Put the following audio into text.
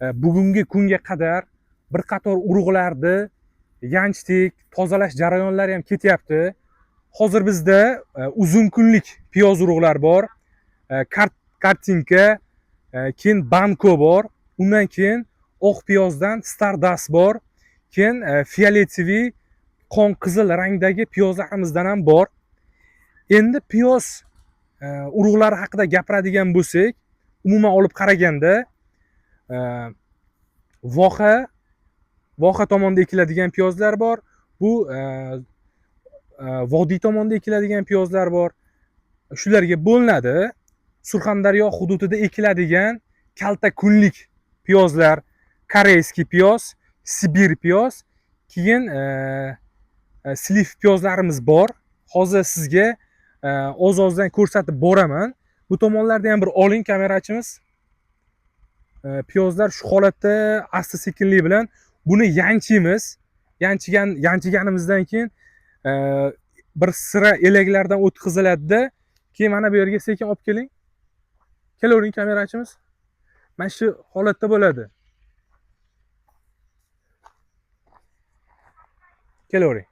bugungi kunga qadar bir qator urug'larni yanchdik, tozalash jarayonlari ham ketyapti. Hozir bizda uzun kunlik piyoz urug'lar bor. Kartinka, keyin banko bor. Undan keyin oq piyozdan Stardust bor. Keyin fioletoviy, qon qizil rangdagi piyozlarimizdan ham bor. Endi piyoz urug'lari haqida gapiradigan bo'lsak, umuman olib qaraganda voha tomonda ekiladigan piyozlar bor. Bu vodiy tomonda ekiladigan piyozlar bor. Shularga bo'linadi. Surxondaryo hududida ekiladigan kalta kunlik piyozlar, koreyskiy piyoz, Sibir piyoz, keyin sliv piyozlarimiz bor. Hozir sizga oz-ozdan ko'rsatib boraman. Bu tomonlarda ham bir oling kamerachimiz. Piyozlar shu holatda asta-sekinlik bilan buni yanchimiz. Yanchiganimizdan keyin bir sira elaklardan o'tkaziladi-da, keyin mana bu yerga sekin olib keling. Kelavering kamerachimiz. Mana shu holatda bo'ladi. Kelavering.